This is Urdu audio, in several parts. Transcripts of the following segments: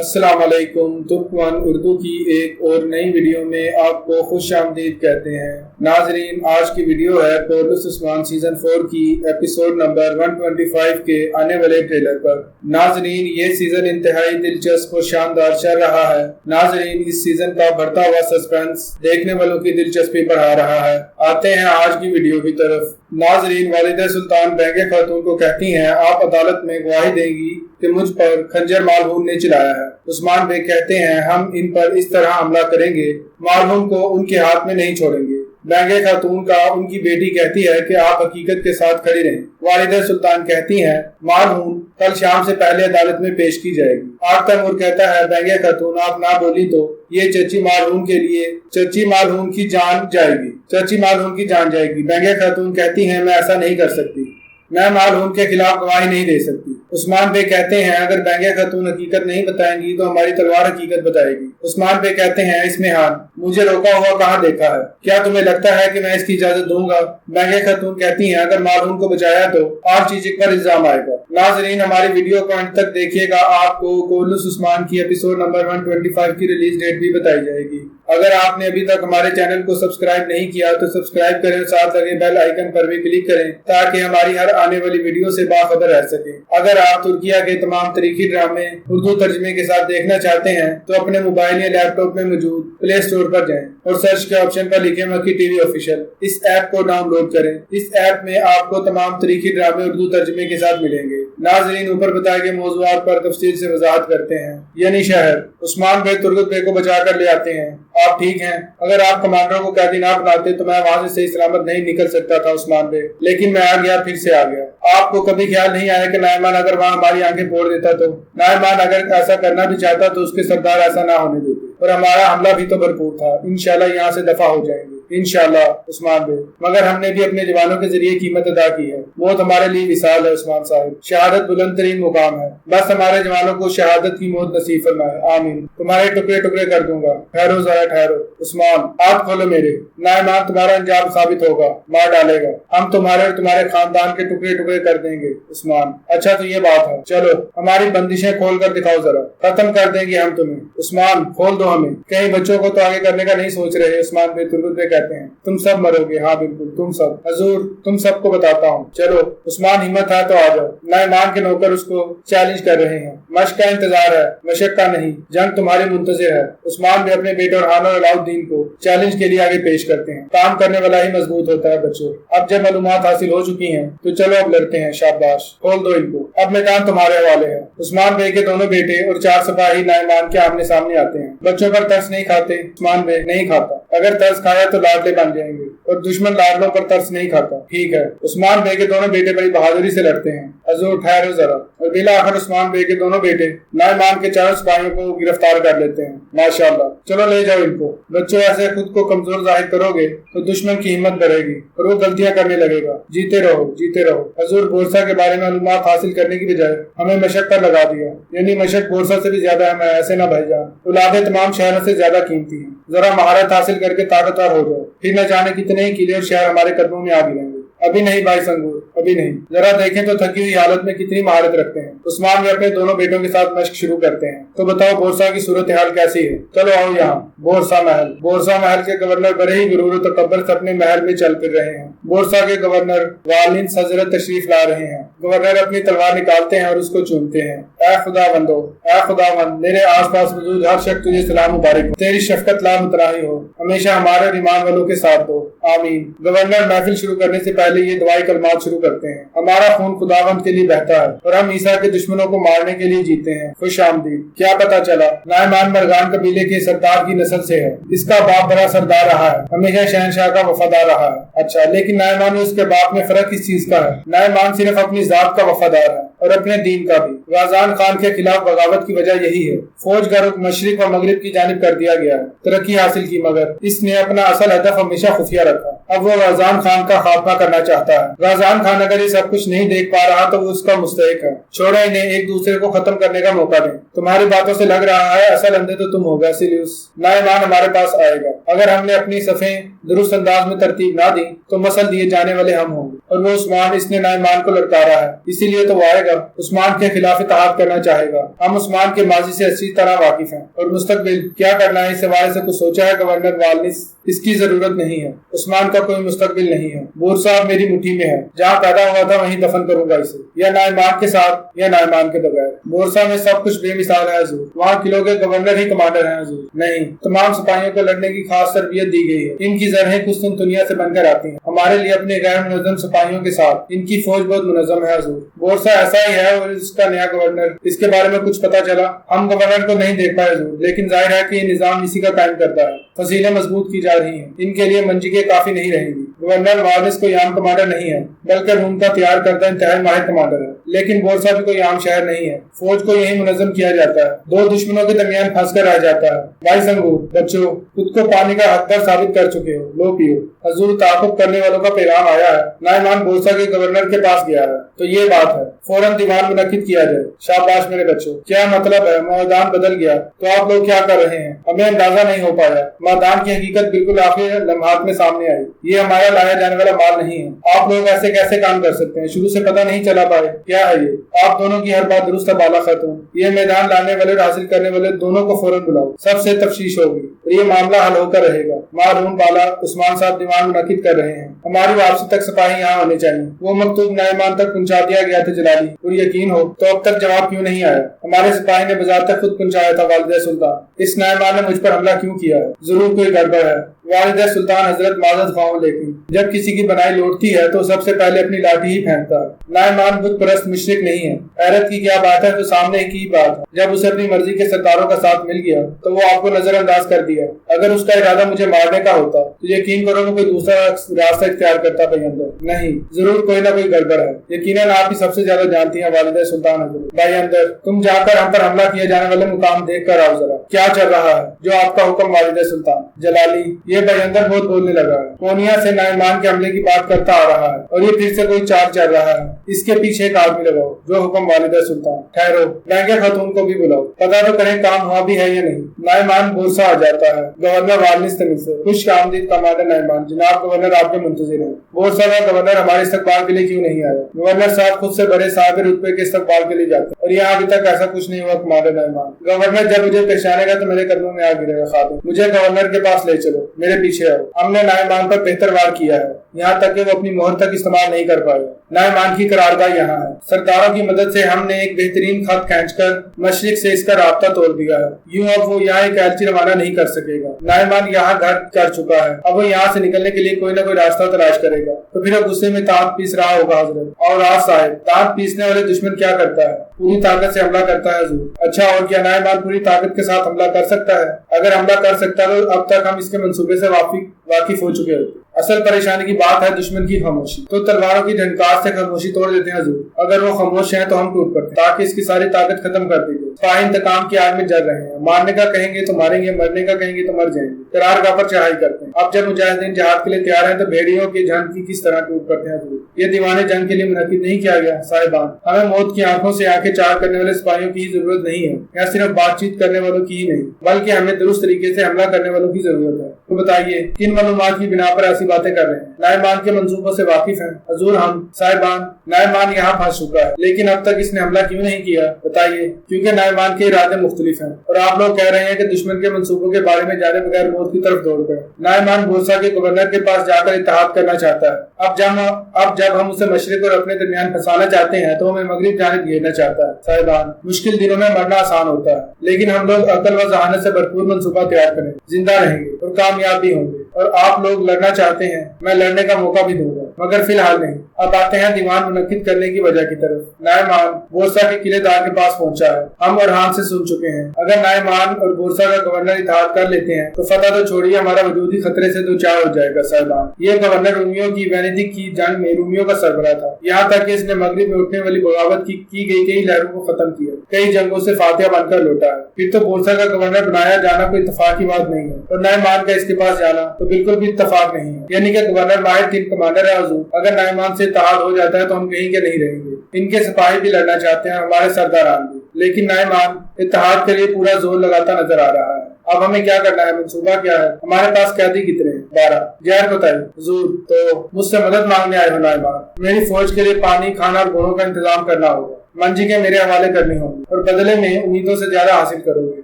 السلام علیکم۔ ترک ون اردو کی ایک اور نئی ویڈیو میں آپ کو خوش آمدید کہتے ہیں۔ ناظرین، آج کی ویڈیو ہے کورلس عثمان سیزن 4 کی ایپیسوڈ نمبر 125 کے آنے والے ٹریلر پر۔ ناظرین، یہ سیزن انتہائی دلچسپ اور شاندار چل رہا ہے۔ ناظرین، اس سیزن کا بڑھتا ہوا سسپینس دیکھنے والوں کی دلچسپی بڑھا رہا ہے۔ آتے ہیں آج کی ویڈیو کی طرف۔ ناظرین، والدہ سلطان بینگے خاتون کو کہتی ہیں آپ عدالت میں گواہی دیں گی کہ مجھ پر خنجر مالہون نے چلایا ہے۔ عثمان بے کہتے ہیں ہم ان پر اس طرح حملہ کریں گے، مالہون کو ان کے ہاتھ میں نہیں چھوڑیں گے۔ بینگے خاتون کا ان کی بیٹی کہتی ہے کہ آپ حقیقت کے ساتھ کھڑی رہیں۔ والدہ سلطان کہتی ہیں مالہون کل شام سے پہلے عدالت میں پیش کی جائے گی۔ آگ تیمور کہتا ہے بینگے خاتون آپ نہ بولی تو یہ چچی مالہون کے لیے چچی مالہون کی جان جائے گی، چچی مالہون کی جان جائے گی۔ بینگے خاتون کہتی ہیں میں ایسا نہیں کر سکتی، میں مالہون کے خلاف گواہی نہیں دے سکتی۔ عثمان بے کہتے ہیں اگر بینگے خاتون حقیقت نہیں بتائیں گی تو ہماری تلوار حقیقت بتائے گی۔ عثمان بے کہتے ہیں اس میں ہاتھ مجھے روکا ہوا کہاں دیکھا ہے، کیا تمہیں لگتا ہے کہ میں اس کی اجازت دوں گا؟ بینگے خاتون کہتی ہیں اگر مالہون کو بچایا تو اور چیز پر الزام آئے گا۔ ناظرین، ہماری ویڈیو کو انت تک دیکھیے گا، آپ کو کورلس عثمان کی ایپیسوڈ نمبر 125 کی ریلیز ڈیٹ بھی بتائی جائے گی۔ اگر آپ نے ابھی تک ہمارے چینل کو سبسکرائب نہیں کیا تو سبسکرائب کریں، ساتھ لگے بیل آئیکن پر بھی کلک کریں تاکہ ہماری ہر آنے والی ویڈیو سے باخبر رہ سکیں۔ اگر آپ ترکیہ کے تمام تاریخی ڈرامے اردو ترجمے کے ساتھ دیکھنا چاہتے ہیں تو اپنے موبائل یا لیپ ٹاپ میں موجود پلے اسٹور پر جائیں اور سرچ کے آپشن پر لکھیں مکی ٹی وی آفیشیل۔ اس ایپ کو ڈاؤن لوڈ کریں۔ اس ایپ میں آپ کو تمام تاریخی ڈرامے اردو ترجمے کے ساتھ ملیں گے۔ ناظرین، اوپر بتائے گئے موضوعات پر تفصیل سے وضاحت کرتے ہیں۔ یعنی شہر عثمان بے ترگت بے کو بچا کر لے آتے ہیں۔ آپ ٹھیک ہیں؟ اگر آپ کمانڈروں کو قیدی نہ بناتے تو میں وہاں سے صحیح سلامت نہیں نکل سکتا تھا عثمان بے، لیکن میں آ گیا، پھر سے آ گیا۔ آپ کو کبھی خیال نہیں آیا کہ نائمان اگر وہاں ہماری آنکھیں پھوڑ دیتا تو؟ نائمان اگر ایسا کرنا بھی چاہتا تو اس کے سردار ایسا نہ ہونے دیتے، اور ہمارا حملہ بھی تو بھرپور تھا۔ انشاءاللہ یہاں سے دفع ہو جائیں گے انشاءاللہ عثمان بے، مگر ہم نے بھی اپنے جوانوں کے ذریعے قیمت ادا کی ہے۔ موت ہمارے لیے وصال ہے عثمان صاحب، شہادت بلند ترین مقام ہے، بس ہمارے جوانوں کو شہادت کی موت نصیب فرمائے، آمین۔ تمہارے ٹکڑے ٹکڑے کر دوں گا، ٹھہرو ذرا ٹھہرو۔ عثمان آپ کھولو میرے، نائمان تمہارا انجام ثابت ہوگا، مار ڈالے گا، ہم تمہارے اور تمہارے خاندان کے ٹکڑے ٹکڑے کر دیں گے۔ عثمان اچھا تو یہ بات ہے، چلو ہماری بندشیں کھول کر دکھاؤ ذرا، ختم کر دیں گے ہم تمہیں۔ عثمان کھول دو ہمیں، کہیں بچوں کو تو آگے کرنے کا نہیں سوچ رہے؟ عثمان بے تربت بے کہتے ہیں تم سب مرو گے، ہاں بالکل تم سب، حضور تم سب کو بتاتا ہوں۔ چلو عثمان ہمت ہے تو آ جاؤ۔ نائمان کے نوکر اس کو چیلنج کر رہے ہیں، مشق کا انتظار ہے، مشق کا نہیں، جنگ تمہاری منتظر ہے۔ عثمان بھی اپنے بیٹے اور علاؤدین کو چیلنج کے لیے آگے پیش کرتے ہیں۔ کام کرنے والا ہی مضبوط ہوتا ہے بچوں، اب جب معلومات حاصل ہو چکی ہیں تو چلو اب لڑتے ہیں، شاباش، کھول دو ان کو، اب میدان تمہارے حوالے ہے۔ عثمان بے کے دونوں بیٹے اور 4 سپاہی نائمان کے آمنے سامنے آتے ہیں۔ بچوں پر ترس نہیں کھاتے؟ عثمان بے نہیں کھاتا، اگر ترس کھایا تو لاڈلے بن جائیں گے، اور دشمن لاڈلوں پر ترس نہیں کھاتا، ٹھیک ہے۔ عثمان بے کے دونوں بیٹے بڑی بہادری سے لڑتے ہیں۔ حضور ٹھہرو ذرا، اور بلا آخر عثمان بے کے دونوں بیٹے نائمان کے 4 سپاہیوں کو گرفتار کر لیتے ہیں۔ ماشاءاللہ، چلو لے جاؤ ان کو۔ بچوں ایسے خود کو کمزور ظاہر کرو گے تو دشمن کی ہمت بڑھے گی اور وہ غلطیاں کرنے لگے گا، جیتے رہو جیتے رہو۔ حضور بورسا کے بارے میں معلومات حاصل کرنے کی بجائے ہمیں مشق پر لگا دیا، یعنی مشق بورسا سے بھی زیادہ ہے، میں ایسے نہ بھائی جان، اولادیں تمام شہروں سے زیادہ قیمتی ہیں، ذرا مہارت حاصل کر کے طاقتور ہو جاؤ، پھر نہ جانے کتنے ہی قلعے اور شہر ہمارے قدموں میں آ گریں گے۔ ابھی نہیں بھائی سنگور، ابھی نہیں، ذرا دیکھیں تو تھکی ہوئی حالت میں کتنی مہارت رکھتے ہیں۔ عثمان بھی اپنے دونوں بیٹوں کے ساتھ مشق شروع کرتے ہیں۔ تو بتاؤ بورسا کی صورتحال کیسی ہے؟ چلو آؤ یہاں، بورسا محل۔ بورسا محل کے گورنر بڑے ہی غرور و تکبر سے اپنے محل میں چل پھر رہے ہیں۔ بورسا کے گورنر والنس حضرت تشریف لا رہے ہیں۔ گورنر اپنی تلوار نکالتے ہیں اور اس کو چومتے ہیں۔ اے خدا بندو، اے خدا بند، میرے آس پاس موجود ہر شخص تجھے سلام مبارک ہو، تیری شفقت لا متناہی ہو، ہمیشہ ہمارے اور ایمان والوں کے ساتھ ہو، آمین۔ گورنر محفل شروع کرنے سے پہلے یہ دعائی کلمات شروع کرتے ہیں۔ ہمارا خون خداوند کے لیے بہتا ہے اور ہم عیسیٰ کے دشمنوں کو مارنے کے لیے جیتے ہیں۔ خوش آمدید۔ کیا پتا چلا؟ نائمان مرغان قبیلے کے سردار کی نسل سے ہے، اس کا باپ بڑا سردار رہا ہے، ہمیشہ شہنشاہ کا وفادار رہا ہے۔ اچھا، لیکن نائمان اور اس کے باپ میں فرق کس چیز کا ہے؟ نائمان صرف اپنی ذات کا وفادار ہے اور اپنے دین کا بھی۔ غازان خان کے خلاف بغاوت کی وجہ یہی ہے، فوج کا رخ مشرق و مغرب کی جانب کر دیا گیا ہے، ترقی حاصل کی، مگر اس نے اپنا اصل ہدف ہمیشہ خفیہ رکھا۔ اب وہ غازان خان کا خاتمہ کرنا چاہتا ہے۔ غازان خان اگر یہ سب کچھ نہیں دیکھ پا رہا تو وہ اس کا مستحق ہے۔ چھوڑے انہیں، ایک دوسرے کو ختم کرنے کا موقع دیں۔ تمہاری باتوں سے لگ رہا ہے اصل اندھے تو تم ہوگا، سیلیوس۔ نائمان ہمارے پاس آئے گا، اگر ہم نے اپنی صفیں درست انداز میں ترتیب نہ دی تو مسل دیے جانے والے ہم ہوں گے، اور وہ عثمان اس نے نائمان کو لڑکارا ہے، اسی لیے تو وہ آئے گا۔ گا، عثمان کے خلاف اتحاد کرنا چاہے گا۔ ہم عثمان کے ماضی سے اچھی طرح واقف ہیں اور مستقبل کیا کرنا ہے اس حوالے سے کچھ سوچا ہے گورنر والنس؟ اس کی ضرورت نہیں ہے، عثمان کا کوئی مستقبل نہیں ہے۔ بور صاحب میری مٹھی میں ہے، جہاں پیدا ہوا تھا وہیں دفن کروں گا اسے، یا نائمان کے ساتھ یا نائمان کے بغیر۔ بور صاحب میں سب کچھ بے مثال ہے حضور، وہاں قلعوں کے گورنر ہی کمانڈر ہیں حضور۔ نہیں، تمام سپاہیوں کو لڑنے کی خاص تربیت دی گئی ہے، ان کی زرہیں قسطن دنیا سے بن کر آتی ہیں۔ ہمارے لیے اپنے غیر منظم سپاہیوں کے ساتھ ان کی فوج بہت منظم ہے حضور۔ بور صاحب ایسا ہی ہے، اور اس کا نیا گورنر، اس کے بارے میں کچھ پتا چلا؟ ہم گورنر کو نہیں دیکھ پائے حضور، لیکن ظاہر ہے کہ یہ نظام اسی کا قائم کرتا ہے۔ فصیلیں مضبوط کی جا رہی ہیں، ان کے لیے منجگیں کافی نہیں رہیں گی۔ گورنر والنس کوئی عام کمانڈر نہیں ہے، بلکہ روم کا تیار کردہ انتہائی ماہر کمانڈر ہے۔ لیکن بورسا بھی کوئی عام شہر نہیں ہے، فوج کو یہی منظم کیا جاتا ہے، دو دشمنوں کے درمیان پھنس کر رہ جاتا ہے۔ بھائی سنگور، بچوں، خود کو پانی کا حقدار ثابت کر چکے ہو، لو پیو۔ حضور، تعاقب کرنے والوں کا پیغام آیا ہے، نائمان بورسا کے گورنر کے پاس گیا ہے۔ تو یہ بات ہے، فوراً دیوان منعقد کیا جائے۔ شاباش میرے بچوں۔ کیا مطلب ہے؟ میدان بدل گیا تو آپ لوگ کیا کر رہے ہیں؟ ہمیں اندازہ نہیں ہو پایا۔ میدان کی حقیقت بالکل آخری لمحات میں سامنے آئی۔ یہ ہمارا لایا جانے والا مال نہیں ہے۔ آپ لوگ ایسے کیسے کام کر سکتے ہیں؟ شروع سے پتہ نہیں چلا پائے؟ کیا ہے یہ؟ آپ دونوں کی ہر بات درست ہے بالا خاتون۔ یہ میدان لانے والے اور حاصل کرنے والے دونوں کو فوراً بلاؤ، سب سے تفتیش ہوگی اور یہ معاملہ حل ہو کر رہے گا۔ معلوم بالا، عثمان صاحب دیوان منعقد کر رہے ہیں، ہماری واپسی تک سپاہی یہاں ہونے چاہیے۔ وہ مکتوب نائمان تک پہنچا دیا گیا تھا جلالی، اور یقین ہو تو اب تک جواب کیوں نہیں آیا؟ ہمارے سپاہی نے بازار تک خود پہنچایا تھا والدہ سلطان، اس نائمان نے مجھ پر حملہ کیوں کیا ہے؟ ضرور کوئی گڑبڑ ہے۔ والدہ سلطان حضرت معذرت خواہوں، لیکن جب کسی کی بنائی لوٹتی ہے تو سب سے پہلے اپنی لاٹھی ہی پھینکتا ہے۔ نائمان بت پرست مشرک نہیں ہے، حیرت کی کیا بات ہے، تو سامنے کی بات ہے۔ جب اسے اپنی مرضی کے سرداروں کا ساتھ مل گیا تو وہ آپ کو نظر انداز کر دیا۔ اگر اس کا ارادہ مجھے مارنے کا ہوتا تو یقین کرو کہ کوئی دوسرا راستہ اختیار کرتا بھائی اندر۔ نہیں، ضرور کوئی نہ کوئی گڑبڑ ہے، یقیناً آپ ہی سب سے زیادہ جانتی ہیں والدہ سلطان حضرت۔ بھائی اندر، تم جا کر ہم پر حملہ کیے جانے والے مقام دیکھ کر آؤ ذرا، کیا چل رہا ہے؟ جو آپ کا حکم والدہ سلطان۔ جلالی، یہ بھائی اندر بہت بولنے لگا ہے، پونیا سے نائمان کے حملے کی بات کرتا آ رہا ہے، اور یہ پھر سے کوئی چال چل رہا ہے۔ اس کے پیچھے ایک آدمی لگاؤ، جو حکم والدہ سلطان۔ ٹھہرو، لہنگے خاتون کو بھی بلاؤ، پتا تو کریں کام ہوا بھی ہے یا نہیں۔ نائمان بورسا آ جاتا ہے، گورنر والنس تمل سے۔ خوش آمدید کمانڈر نائمان، جناب گورنر آپ کے منتظر ہیں۔ بورسا کا گورنر ہمارے استقبال کے لیے کیوں نہیں آیا؟ گورنر صاحب خود سے بڑے صاحب رتبے کے استقبال کے لیے جاتے ہیں، اور یہاں ابھی تک ایسا کچھ نہیں ہوا کمانڈر نائمان۔ گورنر جب مجھے پہچانے گا تو میرے قدموں میں آ گرے گا۔ خاتون، مجھے گورنر کے پاس لے چلو، میرے پیچھے آؤ۔ ہم نے نائمان پر بہتر وار کیا ہے، یہاں تک کہ وہ اپنی مہر تک استعمال نہیں کر پائے۔ نائمان کی قرارداد یہاں ہے، سرداروں کی مدد سے ہم نے ایک بہترین خط کھینچ کر مشرق سے اس کا رابطہ توڑ دیا ہے۔ یوں اب وہ یہاں ایک ایلچی روانہ نہیں کر سکے گا۔ نائمان یہاں گھر کر چکا ہے، اب وہ یہاں سے نکلنے کے لیے کوئی نہ کوئی راستہ تلاش کرے گا۔ تو پھر اب غصے میں دانت پیس رہا ہوگا حضرت۔ اور راز صاحب، دانت پیسنے والے دشمن کیا کرتا ہے؟ پوری طاقت سے حملہ کرتا ہے حضور۔ اچھا، اور کیا نائمان پوری طاقت کے ساتھ حملہ کر سکتا ہے؟ اگر حملہ کر سکتا تو اب تک ہم اس کے منصوبے سے واقف ہو چکے ہوتے۔ اصل پریشانی کی بات ہے دشمن کی خاموشی، تو تلواروں کی ڈھنکار سے خاموشی توڑ دیتے ہیں حضور۔ اگر وہ خاموش ہیں تو ہم ٹوٹ پڑتے تاکہ اس کی ساری طاقت ختم کر دی جائے۔ سپاہی انتقام کی آگ میں جل رہے ہیں، مارنے کا کہیں گے تو ماریں گے، مرنے کا کہیں گے تو مر جائیں گے۔ قرار گاہ پر چڑھائی کرتے ہیں۔ اب جب مجاہدین جہاد کے لیے تیار ہیں تو بھیڑیوں کے جھنڈ کی کس طرح ٹوٹ پڑتے ہیں حضور۔ یہ دیوانے جنگ کے لیے منعقد نہیں کیا گیا صاحبان۔ ہمیں موت کی آنکھوں سے آنکھیں چار کرنے والے سپاہیوں کی ضرورت نہیں ہے، یا صرف بات چیت کرنے والوں کی ہی نہیں، بلکہ ہمیں درست طریقے سے حملہ کرنے والوں کی ضرورت ہے۔ تو بتائیے کن معلومات کی بنا پر ایسی باتیں کر رہے ہیں؟ نائمان کے منصوبوں سے واقف ہیں حضور ہم صاحبان۔ نائمان یہاں پھنس چکا ہے، لیکن اب تک اس نے حملہ کیوں نہیں کیا؟ بتائیے۔ کیونکہ نائمان کے ارادے مختلف ہیں، اور آپ لوگ کہہ رہے ہیں کہ دشمن کے منصوبوں کے بارے میں جانے بغیر موت کی طرف دوڑ گئے۔ نائمان بورسا کے گورنر کے پاس جا کر اتحاد کرنا چاہتا ہے۔ اب جب ہم اسے مشرق اور اپنے درمیان پھنسانا چاہتے ہیں تو ہمیں مغرب جانب گھیرنا چاہتا ہے۔ صاحبان، مشکل دنوں میں مرنا آسان ہوتا ہے، لیکن ہم لوگ عقل و ذہانت سے بھرپور منصوبہ تیار کریں، زندہ رہیں گے اور کامیاب بھی ہوں گے۔ اور آپ لوگ لڑنا چاہتے ہیں، میں لڑنے کا موقع بھی دوں گا، مگر فی الحال نہیں۔ اب آتے ہیں دیوان منعقد کرنے کی وجہ کی طرف۔ نائمان بورسا کے قلعے دار کے پاس پہنچا ہے، ہم ارحان سے سن چکے ہیں۔ اگر نائمان اور بورسا کا گورنر اتحاد کر لیتے ہیں تو فتح تو چھوڑیے، ہمارا وجود ہی خطرے سے دو چار ہو جائے گا صاحبان۔ یہ گورنر رومیوں کی وینیدک کی جنگ میں رومیوں کا سربراہ تھا، یہاں تک کہ اس نے مغرب میں اٹھنے والی بغاوت کی گئی کئی لہروں کو ختم کیا، کئی جنگوں سے فاتحہ بن کر لوٹا ہے۔ پھر تو بورسا کا گورنر بنایا جانا کوئی اتفاق کی بات نہیں ہے، اور نائمان کا اس کے پاس جانا تو بالکل بھی اتفاق نہیں ہے۔ یعنی کہ گورنر ماہر ٹیم کمانڈر ہے حضور۔ اگر نائمان سے اتحاد ہو جاتا ہے تو ہم کہیں کے نہیں رہیں گے۔ ان کے سپاہی بھی لڑنا چاہتے ہیں، ہمارے سرداران بھی، لیکن نائمان اتحاد کے لیے پورا زور لگاتا نظر آ رہا ہے۔ اب ہمیں کیا کرنا ہے؟ منصوبہ کیا ہے؟ ہمارے پاس قیدی کتنے ہیں؟ 12۔ جہر بتائیے حضور۔ تو مجھ سے مدد مانگنے آئے ہو نائمان؟ میری فوج کے لیے پانی، کھانا اور گھوڑوں کا انتظام کرنا ہوگا۔ منجیگیں میرے حوالے کرنی ہوں گی اور بدلے میں امیدوں سے زیادہ حاصل کرو گے۔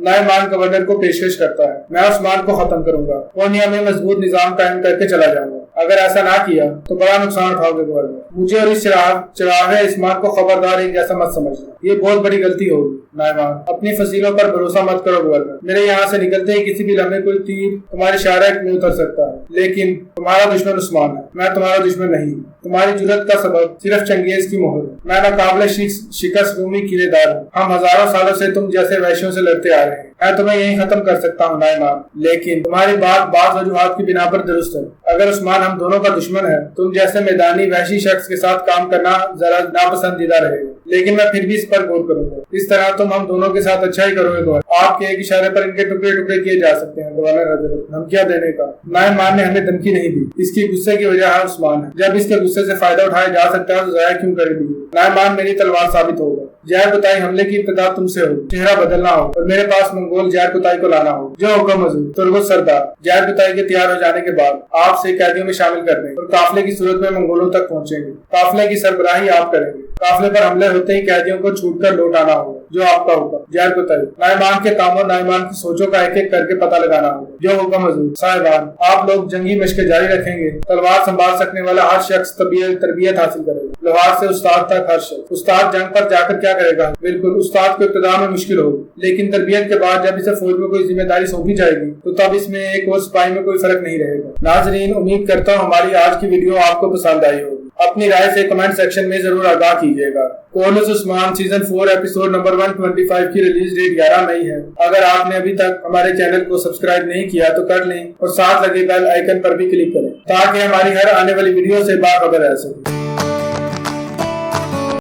نائمان گورنر کو پیشکش کرتا ہے، میں عثمان کو ختم کروں گا، پورنیا میں مضبوط نظام قائم کر کے چلا جاؤں گا۔ اگر ایسا نہ کیا تو بڑا نقصان اٹھاؤ گے گورنر۔ مجھے اور اس چراغ عثمان کو خبردار ایک جیسا مت سمجھنا، یہ بہت بڑی غلطی ہوگی۔ نائمان اپنی فضیلوں پر بھروسہ مت کرو گورنر، میرے یہاں سے نکلتے ہی کسی بھی لمحے کوئی تیر تمہارے شاہراہ میں اتر سکتا ہے، لیکن تمہارا دشمن عثمان ہے، میں تمہارا دشمن نہیں ہوں۔ تمہاری جرأت کا سبب صرف چنگیز کی مہر ہے، میں ناقابل شکست رومی قلعے دار ہوں۔ ہم ہزاروں سالوں سے تم جیسے وحشیوں سے لڑتے آ رہے ہیں، میں تمہیں یہیں ختم کر سکتا ہوں نائمان، لیکن تمہاری بات بعض وجوہات کی بنا پر درست ہے۔ اگر عثمان ہم دونوں کا دشمن ہے، تم جیسے میدانی وحشی شخص کے ساتھ کام کرنا ذرا ناپسندیدہ رہے گا، لیکن میں پھر بھی اس پر غور کروں گا۔ اس طرح تم ہم دونوں کے ساتھ اچھا ہی کرو گے گورنر۔ آپ کے ایک اشارے پر ان کے ٹکڑے ٹکڑے کیے جا سکتے ہیں گورنر حضرت۔ دھمکیاں دینے کا نائمان نے ہمیں دھمکی نہیں دی، اس کی غصے کی وجہ ہے عثمان ہے۔ جب اس کے غصے سے فائدہ اٹھایا جا سکتا ہے تو ضائع کیوں کر دی؟ نائمان میری تلوار ثابت ہوگا، زہر بتائی حملے کی ابتدا تم سے ہو، چہرہ بدلنا ہو اور میرے پاس منگول زہر بتائی کو لانا ہو۔ جو حکم حضور۔ تربت سردار زہر بتائی کے تیار ہو جانے کے بعد آپ سے قیدیوں میں شامل کر دیں اور قافلے کی صورت میں منگولوں تک پہنچیں گے۔ قافلے کی سربراہی آپ کریں گے۔ قافلے پر حملے ہوتے ہی قیدیوں کو چھوٹ کر لوٹ آنا ہوگا، جو آپ کا حکم۔ زہر بتائی نائمان کے کاموں نائمان کی سوچوں کا ایک ایک کر کے پتہ لگانا ہوگا، جو حکم حضور۔ صاحبان آپ لوگ جنگی مشقیں جاری رکھیں گے، تلوار سنبھال سکنے والا ہر شخص تربیت حاصل کرے گا، لوہار سے استاد تک ہر شخص۔ استاد جنگ پر جا کر کیا کرے گا؟ بالکل، استاد کو ابتدا میں مشکل ہوگی، لیکن تربیت کے بعد جب اسے فوج میں کوئی ذمہ داری سونپی جائے گی تو تب اس میں ایک اور سپاہی میں کوئی فرق نہیں رہے گا۔ ناظرین، امید کرتا ہوں ہماری آج کی ویڈیو آپ کو پسند آئی ہوگی۔ اپنی رائے سے کمنٹ سیکشن میں ضرور آگاہ کیجیے گا۔ کورلس عثمان سیزن 4 ایپیسوڈ نمبر 125 کی ریلیز ڈیٹ 11 مئی ہے۔ اگر آپ نے ابھی تک ہمارے چینل کو سبسکرائب نہیں کیا تو کر لیں اور ساتھ لگے بیل آئیکن پر بھی کلک کریں تاکہ ہماری ہر آنے والی ویڈیو سے باخبر رہ سکیں۔